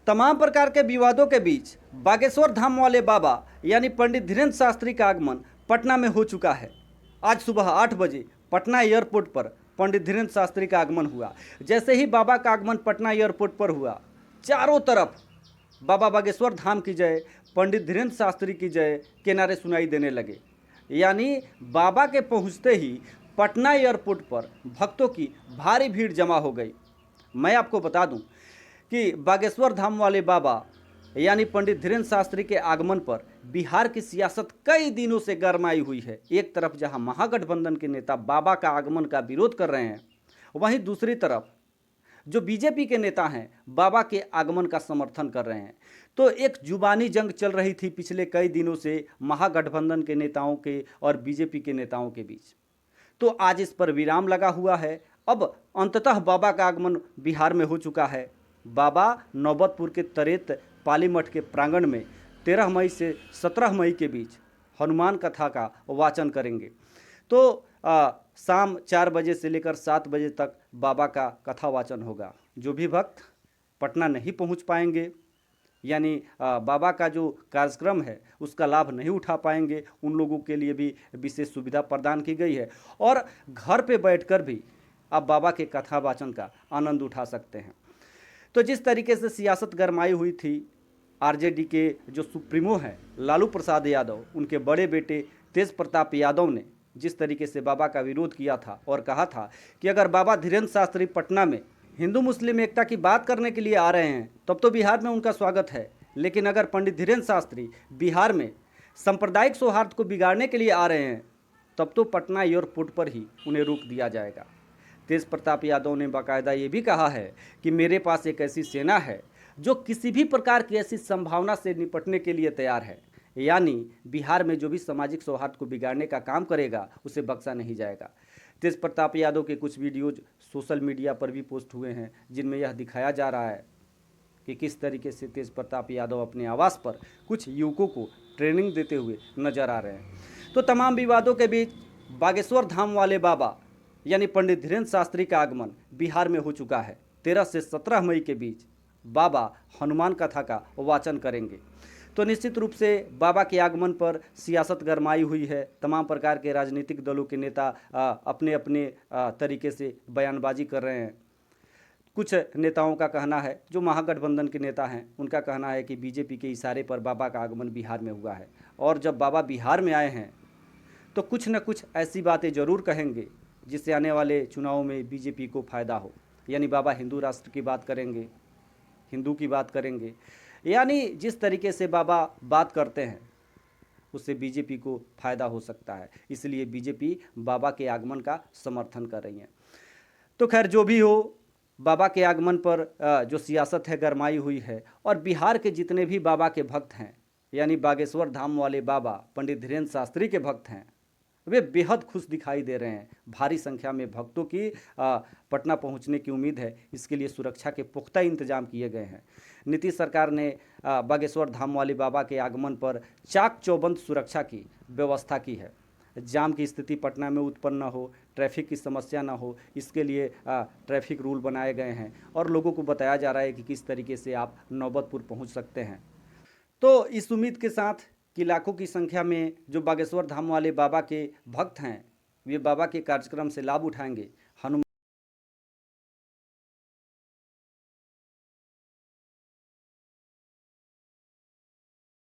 तमाम प्रकार के विवादों के बीच बागेश्वर धाम वाले बाबा यानी पंडित धीरेन्द्र शास्त्री का आगमन पटना में हो चुका है। आज सुबह 8 बजे पटना एयरपोर्ट पर पंडित धीरेन्द्र शास्त्री का आगमन हुआ। जैसे ही बाबा का आगमन पटना एयरपोर्ट पर हुआ, चारों तरफ बाबा बागेश्वर धाम की जय, पंडित धीरेन्द्र शास्त्री की जय के नारे सुनाई देने लगे। यानी बाबा के पहुंचते ही पटना एयरपोर्ट पर भक्तों की भारी भीड़ जमा हो गई। मैं आपको बता दूं कि बागेश्वर धाम वाले बाबा यानी पंडित धीरेन्द्र शास्त्री के आगमन पर बिहार की सियासत कई दिनों से गरमाई हुई है। एक तरफ जहां महागठबंधन के नेता बाबा का आगमन का विरोध कर रहे हैं, वहीं दूसरी तरफ जो बीजेपी के नेता हैं बाबा के आगमन का समर्थन कर रहे हैं। तो एक जुबानी जंग चल रही थी पिछले कई दिनों से महागठबंधन के नेताओं के और बीजेपी के नेताओं के बीच। तो आज इस पर विराम लगा हुआ है। अब अंततः बाबा का आगमन बिहार में हो चुका है। बाबा नौबतपुर के तरेत पाली मठ के प्रांगण में 13 मई से 17 मई के बीच हनुमान कथा का वाचन करेंगे। तो शाम 4 बजे से लेकर 7 बजे तक बाबा का कथा वाचन होगा। जो भी भक्त पटना नहीं पहुंच पाएंगे यानी बाबा का जो कार्यक्रम है उसका लाभ नहीं उठा पाएंगे, उन लोगों के लिए भी विशेष सुविधा प्रदान की गई है और घर पे बैठकर भी आप बाबा के कथा वाचन का आनंद उठा सकते हैं। तो जिस तरीके से सियासत गरमाई हुई थी, आरजेडी के जो सुप्रीमो हैं लालू प्रसाद यादव, उनके बड़े बेटे तेज प्रताप यादव ने जिस तरीके से बाबा का विरोध किया था और कहा था कि अगर बाबा धीरेन्द्र शास्त्री पटना में हिंदू मुस्लिम एकता की बात करने के लिए आ रहे हैं तब तो बिहार में उनका स्वागत है, लेकिन अगर पंडित धीरेन्द्र शास्त्री बिहार में सांप्रदायिक सौहार्द को बिगाड़ने के लिए आ रहे हैं तब तो पटना एयरपोर्ट पर ही उन्हें रोक दिया जाएगा। तेज प्रताप यादव ने बाकायदा ये भी कहा है कि मेरे पास एक ऐसी सेना है जो किसी भी प्रकार की ऐसी संभावना से निपटने के लिए तैयार है, यानी बिहार में जो भी सामाजिक सौहार्द को बिगाड़ने का काम करेगा उसे बख्शा नहीं जाएगा। तेज प्रताप यादव के कुछ वीडियोज सोशल मीडिया पर भी पोस्ट हुए हैं जिनमें यह दिखाया जा रहा है कि किस तरीके से तेज प्रताप यादव अपने आवास पर कुछ युवकों को ट्रेनिंग देते हुए नजर आ रहे हैं। तो तमाम विवादों के बीच बागेश्वर धाम वाले बाबा यानी पंडित धीरेन्द्र शास्त्री का आगमन बिहार में हो चुका है। 13 से 17 मई के बीच बाबा हनुमान कथा का वाचन करेंगे। तो निश्चित रूप से बाबा के आगमन पर सियासत गरमाई हुई है। तमाम प्रकार के राजनीतिक दलों के नेता अपने अपने तरीके से बयानबाजी कर रहे हैं। कुछ नेताओं का कहना है, जो महागठबंधन के नेता हैं उनका कहना है कि बीजेपी के इशारे पर बाबा का आगमन बिहार में हुआ है और जब बाबा बिहार में आए हैं तो कुछ न कुछ ऐसी बातें ज़रूर कहेंगे जिससे आने वाले चुनाव में बीजेपी को फ़ायदा हो। यानी बाबा हिंदू राष्ट्र की बात करेंगे, हिंदू की बात करेंगे, यानी जिस तरीके से बाबा बात करते हैं उससे बीजेपी को फ़ायदा हो सकता है। इसलिए बीजेपी बाबा के आगमन का समर्थन कर रही है। तो खैर जो भी हो, बाबा के आगमन पर जो सियासत है गरमाई हुई है और बिहार के जितने भी बाबा के भक्त हैं यानी बागेश्वर धाम वाले बाबा पंडित धीरेन्द्र शास्त्री के भक्त हैं वे बेहद खुश दिखाई दे रहे हैं। भारी संख्या में भक्तों की पटना पहुंचने की उम्मीद है। इसके लिए सुरक्षा के पुख्ता इंतजाम किए गए हैं। नीतीश सरकार ने बागेश्वर धाम वाले बाबा के आगमन पर चाक चौबंद सुरक्षा की व्यवस्था की है। जाम की स्थिति पटना में उत्पन्न न हो, ट्रैफिक की समस्या न हो, इसके लिए ट्रैफिक रूल बनाए गए हैं और लोगों को बताया जा रहा है कि किस तरीके से आप नौबतपुर पहुँच सकते हैं। तो इस उम्मीद के साथ कि लाखों की संख्या में जो बागेश्वर धाम वाले बाबा के भक्त हैं वे बाबा के कार्यक्रम से लाभ उठाएंगे,